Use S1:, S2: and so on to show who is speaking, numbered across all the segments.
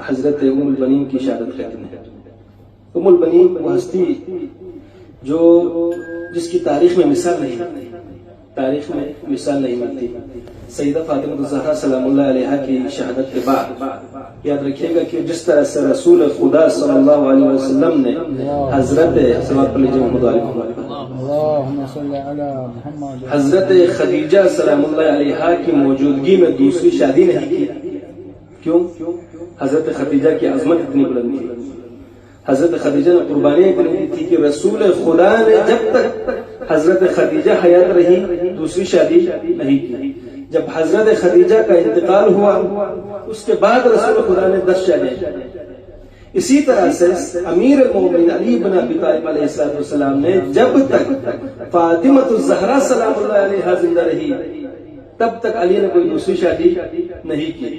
S1: حضرت ام البنین کی شہادت ختم ہے۔ ام البنین وہ ہستی جس کی تاریخ میں مثال نہیں ملتی۔ سیدہ فاطمہ الزہرا سلام اللہ علیہا کی شہادت کے بعد یاد رکھیے گا کہ جس طرح سے رسول خدا صلی اللہ علیہ وسلم نے حضرت خدیجہ سلام اللہ علیہا کی موجودگی میں دوسری شادی نہیں کی۔ کیوں؟ حضرت خدیجہ کی عظمت اتنی بلند تھی، حضرت خدیجہ نے قربانیاں اتنی تھی کہ رسول خدا نے جب تک حضرت خدیجہ حیات رہی دوسری شادی نہیں کی۔ جب حضرت خدیجہ کا انتقال ہوا اس کے بعد رسول خدا نے 10 شادیاں کی۔ اسی طرح سے امیر المومنین علی بن ابی طالب علیہ السلام نے جب تک فاطمہ الزہرا سلام اللہ علیہا زندہ رہی تب تک علی نے کوئی دوسری شادی نہیں کی۔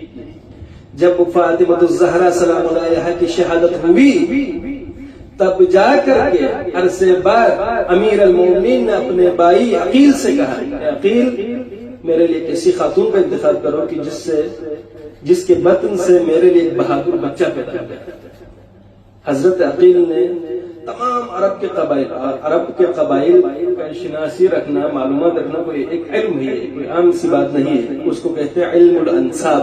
S1: جب فاطمہ الزہرا سلام اللہ علیہا کی شہادت ہوئی تب جا کر کے عرصے بعد امیر المومنین نے اپنے بھائی عقیل سے کہا، عقیل میرے لیے کسی خاتون کا انتخاب کرو کہ جس کے بطن سے میرے لیے ایک بہادر بچہ پیدا ہو۔ حضرت عقیل نے تمام عرب کے قبائل کا شناسی رکھنا، معلومات رکھنا کوئی ایک علم ہی ہے، کوئی عام سی بات نہیں ہے۔ اس کو کہتے ہیں علم الانساب،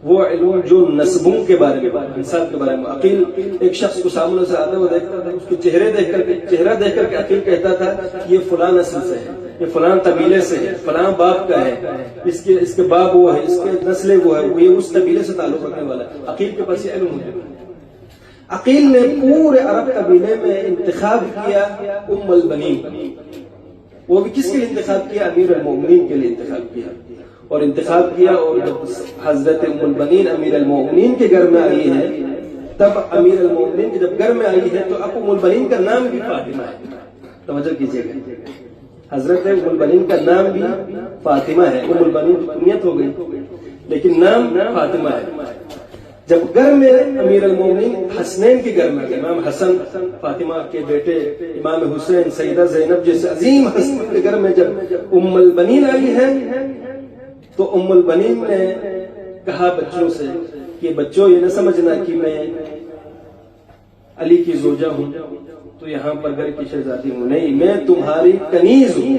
S1: وہ علم جو نسبوں کے بارے میں، انساب کے بارے میں۔ عقیل ایک شخص کو سامنے سے آتا وہ دیکھتا تھا، اس کے چہرہ دیکھ کر کے عقیل کہتا تھا یہ فلاں نسل سے ہے، یہ فلاں قبیلے سے ہے، فلاں باپ کا ہے، اس کے باپ وہ ہے، اس کے نسل وہ ہے، یہ اس قبیلے سے تعلق رکھنے والا ہے۔ عقیل کے پاس یہ علم ہوتا ہے۔ عقیل نے پورے عرب قبیلے میں انتخاب کیا ام البنین، وہ بھی کس کے لیے انتخاب کیا؟ امیر المومنین کے لیے انتخاب کیا۔ اور جب حضرت ام البنین امیر المومنین کے گھر میں آئی ہے تب امیر المومنین کے جب گھر میں آئی ہے تو اب ام البنین کا نام بھی فاطمہ ہے۔ توجہ کیجیے گا، حضرت ام البنین کا نام بھی فاطمہ ہے۔ ام البنین کنیت ہو گئی لیکن نام فاطمہ ہے۔ جب گھر میں امیر المومنین حسنین کے گھر میں، امام حسن فاطمہ کے بیٹے، امام حسین، سیدہ زینب جیسے عظیم ہستیوں کے گھر میں جب ام البنین آئی ہے تو ام البنین نے کہا بچوں سے کہ بچوں یہ نہ سمجھنا کہ میں علی کی زوجہ ہوں تو یہاں پر گھر کی شہزادی ہوں، نہیں، میں تمہاری کنیز ہوں،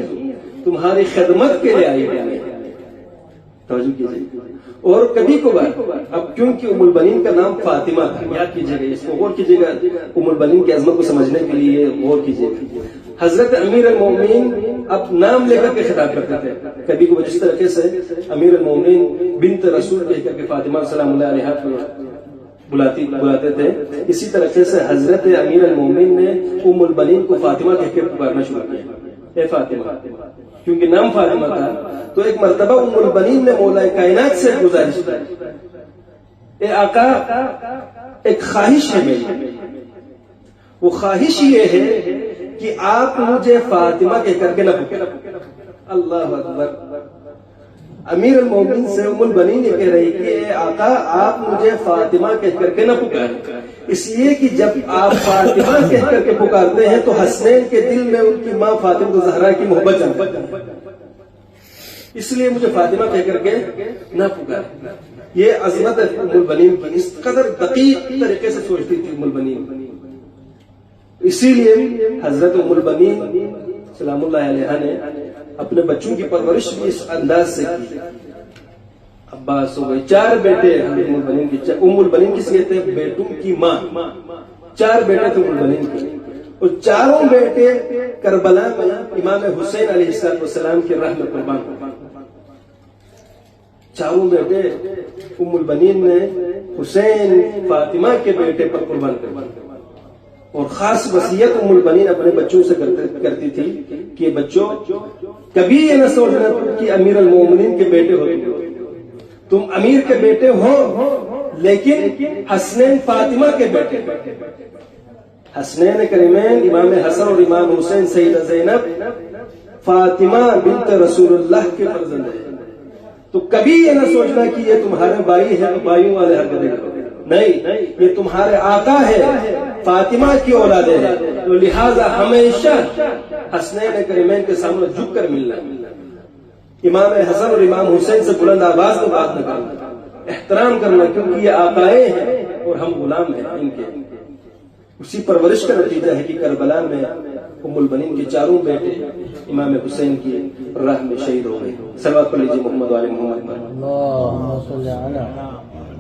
S1: تمہاری خدمت کے لیے آئی ہوں۔ توجہ کیجیے۔ اور کبھی کبھار اب کیونکہ ام البنین کا نام فاطمہ تھا، یاد کیجیے گا، اس کو غور کیجیے گا، ام البنین کی عظمت کو سمجھنے کے لیے غور کیجیے گا۔ حضرت امیر المومنین اب نام لے کر کے خطاب کرتے تھے، کبھی کبھی جس طریقے سے امیر المومنین بنت رسول کہہ کر کے فاطمہ سلام اللہ علیہا کو بلاتے تھے، اسی طریقے سے حضرت امیر المومنین نے ام البنین کو فاطمہ کہہ کے پکارنا شروع کیا، اے فاطمہ، کیونکہ نام فاطمہ تھا۔ تو ایک مرتبہ ام البنین نے مولا کائنات سے گزارش کی، اے آقا، ایک خواہش ہے میری، وہ خواہش یہ ہے کہ آپ مجھے فاطمہ کہہ کر کے نہ پکاریں۔ اللہ اکبر۔ امیر المومنین سے ام البنین یہ کہہ رہی کہ اے آقا، آپ مجھے فاطمہ کہہ کر کے نہ پکاریں، اس لیے کہ جب آپ فاطمہ کہہ کر کے پکارتے ہیں تو حسنین کے دل میں ان کی ماں فاطمہ الزہرا کی محبت جمتی ہے، اس لیے مجھے فاطمہ کہہ کر کے نہ پکاریں۔ یہ عظمت ہے ام البنین کی، اس قدر دقیق طریقے سے سوچتی تھی ام البنین۔ اسی لیے حضرت ام البنین سلام اللہ علیہا نے اپنے بچوں کی پرورش بھی اس انداز سے کی۔ عباس ہو گئے، 4 بیٹے ام البنین کی۔ ام البنین کس کہتے ہیں؟ بیٹوں کی ماں۔ 4 بیٹے تھے ام البنین کے، اور چاروں بیٹے کربلا میں امام حسین علیہ السلام کی راہ میں قربان ہوئے۔ چاروں بیٹے ام البنین نے حسین فاطمہ کے بیٹے پر قربان کر دیا، اور خاص وصیت ام البنین اپنے بچوں سے کرتی تھی کہ بچوں کبھی یہ نہ سوچنا کہ امیر المومنین کے بیٹے ہو، تم امیر کے بیٹے ہو لیکن حسنین فاطمہ کے بیٹے، حسنین کریمین امام حسن اور امام حسین سیدہ زینب فاطمہ بنت رسول اللہ کے فرزند ہیں، تو کبھی یہ نہ سوچنا کہ یہ تمہارے بھائی ہے، بھائیوں والے حرکتیں کرو، نہیں، یہ تمہارے آقا ہے، فاطمہ کی اولاد ہے، تو لہذا ہمیشہ حسنین کریمین کے سامنے جھک کر ملنا، امام حسن اور امام حسین سے بلند آواز میں بات نہ کرنا، احترام کرنا، کیونکہ یہ آقائے ہیں، اور ہم غلام ہیں ان کے. اسی پرورش کا نتیجہ ہے کہ کربلا میں ام البنین کے چاروں بیٹے امام حسین کی راہ میں شہید ہو گئے. صلوات پڑھ لیجیے محمد و آل محمد پر.
S2: اللهم صل على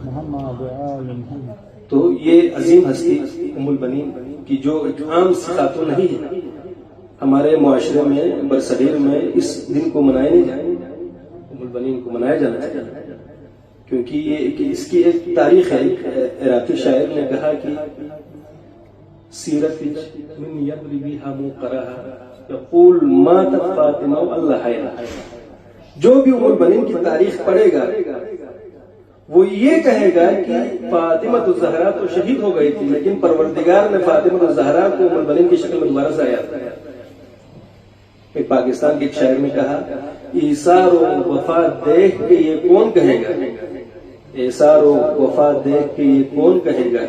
S2: محمد وآل محمد.
S1: تو یہ عظیم ہستی ام البنین کی جو ایک عام سی خاتون نہیں ہے، ہمارے معاشرے میں برصغیر میں اس دن کو منایا نہیں جائے، ام البنین کو منایا جانا چاہیے، کیونکہ یہ اس کی ایک تاریخ ہے. ایک عراقی شاعر نے کہا کہ سیرت من یضربها منقرها یقول ماتت فاطمہ اللہ حیرہ. جو بھی ام البنین کی تاریخ پڑھے گا وہ یہ کہے گا کہ فاطمہ الزہرا تو شہید ہو گئی تھی، لیکن پروردگار نے فاطمہ الزہرا کو ام البنین کی شکل میں دوبارہ سے آیا. ایک پاکستان کے ایک شاعر نے کہا ایثار و وفا دیکھ کے یہ کون کہے گا، ایثار و وفا دیکھ کے یہ کون کہے گا،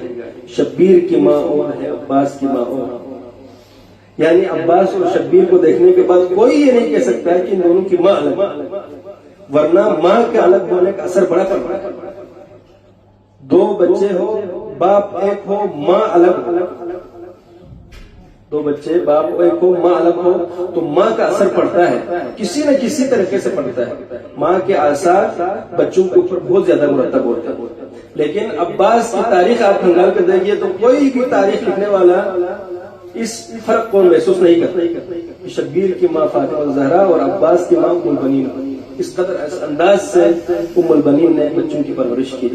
S1: شبیر کی ماں اور ہے عباس کی ماں اور. یعنی عباس اور شبیر کو دیکھنے کے بعد کوئی یہ نہیں کہہ سکتا کہ ان دونوں کی ماں الگ، ورنہ ماں کے الگ ہونے کا اثر بڑا پڑتا ہے. دو بچے ہو باپ ایک ہو ماں الگ، دو بچے باپ ایک ہو ماں الگ ہو تو ماں کا اثر پڑتا ہے، کسی نہ کسی طریقے سے پڑتا ہے. ماں کے آثار بچوں کے اوپر بہت زیادہ مرتب ہوتے ہیں. لیکن عباس کی تاریخ آپ کھنگال کر دیکھیے تو کوئی بھی تاریخ لکھنے والا اس فرق کو محسوس نہیں کرتا. شبیر کی ماں فاطمہ الزہرا اور عباس کی ماں ام البنین، اس قدر اس انداز سے ام البنین نے بچوں کی پرورش کی.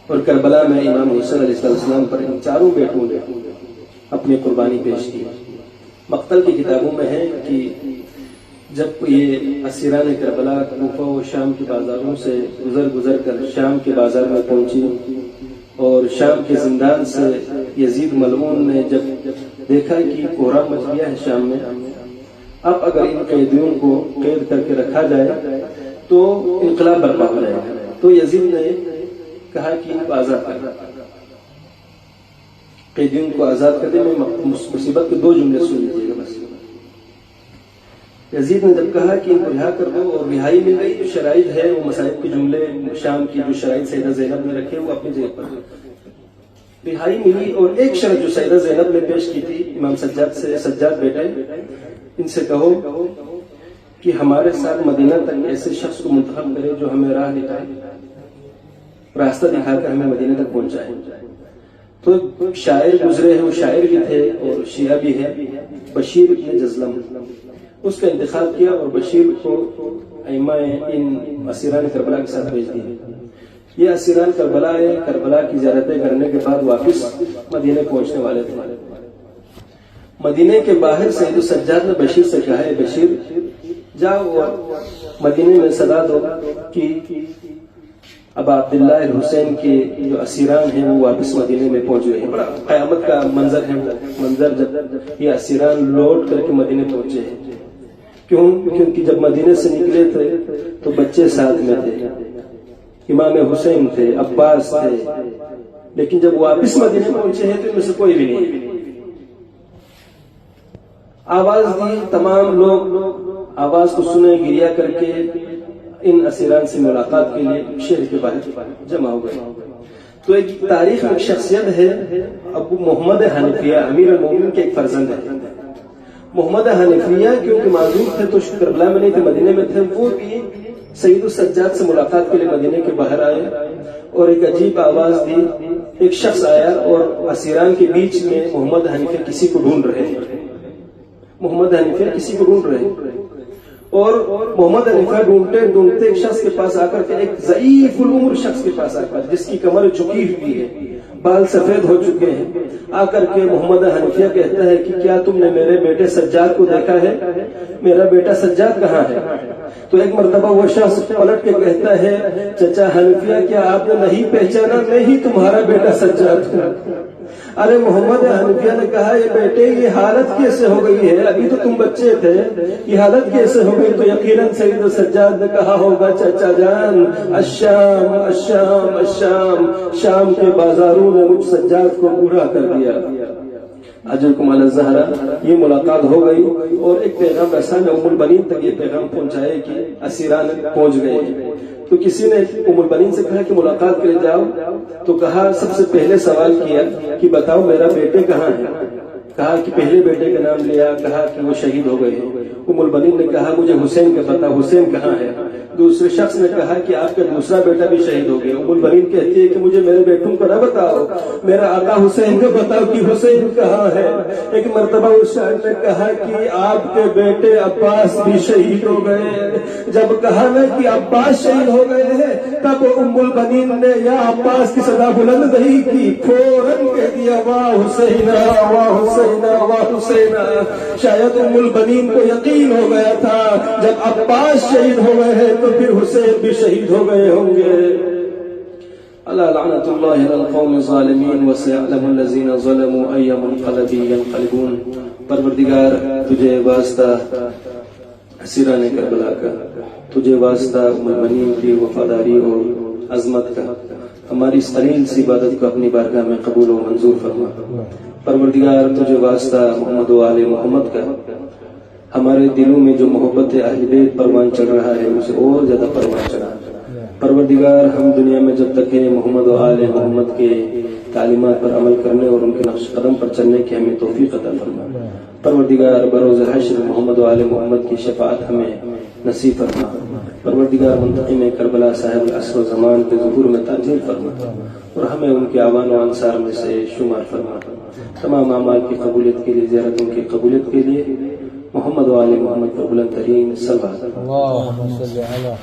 S1: اور کربلا میں امام حسین علیہ السلام پر ان چاروں بیٹوں نے اپنی قربانی پیش کی. مقتل کی کتابوں میں ہے کہ جب یہ اسیران کربلا کوفہ و شام کے بازاروں سے گزر کر شام کے بازار میں پہنچی اور شام کے زندان سے یزید ملعون نے جب دیکھا کہ کوہرام مچ گیا ہے شام میں، اب اگر ان قیدیوں کو قید کر کے رکھا جائے تو انقلاب برپا ہو جائے گا، تو یزید نے کہا کہ ان کو آزاد کر دیں. قیدیوں کو آزاد کر دیں. میں مصیبت کے دو جملے سن لیجیے گا بس. یزید نے جب کہا کہ ان کو رہا کر دو اور رہائی مل گئی، جو شرائط ہے وہ مصائب کے جملے شام کی جو شرائط سیدہ زینب نے رکھے وہ اپنی جگہ پر رہائی ملی. اور ایک شرط جو سیدہ زینب نے پیش کی تھی امام سجاد سے، سجاد بیٹے ان سے کہو کہ ہمارے ساتھ مدینہ تک ایسے شخص کو منتخب کرے جو ہمیں راہ دکھائے، راستہ دکھا کر ہمیں مدینہ تک پہنچائے. تو شاعر گزرے ہیں، وہ شاعر بھی تھے اور شیعہ بھی ہے، بشیر ابن جزلم، اس کا انتخاب کیا اور بشیر کو ائمہ ان اسیران کربلا کے ساتھ بھیج دیا. یہ اسیران کربلا کی زیارتیں کرنے کے بعد واپس مدینے پہنچنے والے تھے. مدینے کے باہر سید السجاد نے بشیر سے کہا ہے بشیر جاؤ اور مدینے میں صدا دو کہ اب عبداللہ الحسین کے جو اسیران ہیں وہ واپس مدینے میں پہنچ گئے ہیں. بڑا قیامت کا منظر ہے وہ منظر جب یہ اسیران لوٹ کر کے مدینے پہنچے ہیں. کیونکہ جب مدینے سے نکلے تھے تو بچے ساتھ میں تھے، امام حسین تھے، عباس تھے، لیکن جب واپس مدینے پہنچے ہیں تو ان میں سے کوئی بھی نہیں. آواز دی، تمام لوگ آواز کو سنے، گریا کر کے ان اسیران سے ملاقات کے لیے شہر کے باہر جمع ہو گئے. تو ایک تاریخ میں شخصیت ہے ابو محمد حنفیہ، امیر المومنین کے ایک فرزند ہے. محمد حنفیہ کیونکہ معذور تھے تو کربلا میں نہیں تھے، مدینے میں تھے. وہ بھی سید السجاد سے ملاقات کے لیے مدینے کے باہر آئے اور ایک عجیب آواز دی. ایک شخص آیا اور اسیران کے بیچ میں محمد حنفیہ کسی کو ڈھونڈ رہے ہیں، محمد حنفیہ کسی کو ڈھونڈ رہے ہیں. اور محمد حنیفہ ڈھونڈتے ایک شخص کے پاس آ کر کے، ایک ضعیف العمر شخص کے پاس آ کر جس کی کمر جھکی ہوئی ہے، بال سفید ہو چکے ہیں، آ کر کے محمد حنیفہ کہتا ہے کہ کیا تم نے میرے بیٹے سجاد کو دیکھا ہے؟ میرا بیٹا سجاد کہاں ہے؟ تو ایک مرتبہ وہ شخص پلٹ کے کہتا ہے چچا حنیفہ کیا آپ نے نہیں پہچانا؟ نہیں، تمہارا بیٹا سجاد ہوں. ارے محمد حنیفہ نے کہا یہ بیٹے یہ حالت کیسے ہو گئی ہے؟ ابھی تو تم بچے تھے، یہ حالت کیسے ہو گئی؟ تو یقیناً سید السجاد نے کہا ہوگا چچا جان الشام الشام الشام، شام کے بازاروں نے مجھ سجاد کو بوڑھا کر دیا. اجرکم علی الزہرا. یہ ملاقات ہو گئی اور ایک پیغام ایسا ہے ام البنین تک یہ پیغام پہنچائے کہ اسیران پہنچ گئے. تو کسی نے ام البنین سے کہا کہ ملاقات کے لیے جاؤ، تو کہا سب سے پہلے سوال کیا کہ بتاؤ میرا بیٹے کہاں ہے؟ کہا کہ پہلے بیٹے کا نام لیا، کہا کہ وہ شہید ہو گئے ہیں۔ ام البنین نے کہا مجھے حسین کا پتا، حسین کہاں ہے؟ دوسرے شخص نے کہا کہ آپ کا دوسرا بیٹا بھی شہید ہو گیا۔ ام البنین کہتی ہے کہ مجھے میرے بیٹوں کو نہ بتاؤ، میرا آقا حسین کو بتاؤ کہ حسین کہاں ہے۔ ایک مرتبہ اس شاعر نے کہا کہ آپ کے بیٹے عباس بھی شہید ہو گئے۔ جب کہا نا کہ عباس شہید ہو گئے ہیں، تب ام البنین نے یا عباس کی صدا بلند نہیں کی، فوراً کہہ دیا واہ حسین واہ حسین واہ حسین۔ شاید ام البنین کو یقین ہو گیا تھا جب عباس شہید ہو گئے ہیں تو پھر حسین بھی شہید ہو گئے ہوں گے۔ الا لعنت اللہ علی القوم الظالمین وسيعلم الذین ظلموا ای منقلب ینقلبون۔ پروردگار تجھے واسطہ اسیران کربلا کا، تجھے واسطہ ام البنین کی وفاداری اور عظمت کا، ہماری اس قلیل سی عبادت کو اپنی بارگاہ میں قبول و منظور فرما۔ پروردگار تجھے واسطہ محمد و آل محمد کا، ہمارے دلوں میں جو محبت اہل بیت پروان چڑھ رہا ہے اسے اور زیادہ پروان چڑھا۔ پروردگار ہم دنیا میں جب تک ہیں محمد و آل محمد کے تعلیمات پر عمل کرنے اور ان کے نقش قدم پر چلنے کی ہمیں توفیق عطا فرما۔ پروردگار بروز حشر محمد و آل محمد کی شفاعت ہمیں نصیب فرما۔ پروردگار منتقم کربلا صاحب العصر و زمان کے ظہور میں تعجیل فرما اور ہمیں ان کے اعوان و انصار میں سے شمار فرما۔ تمام اعمال کی قبولیت کے لیے، زیارتوں کی قبولیت کے لیے محمد و آل محمد پر بلند ترین صلوات۔
S2: اللهم صل على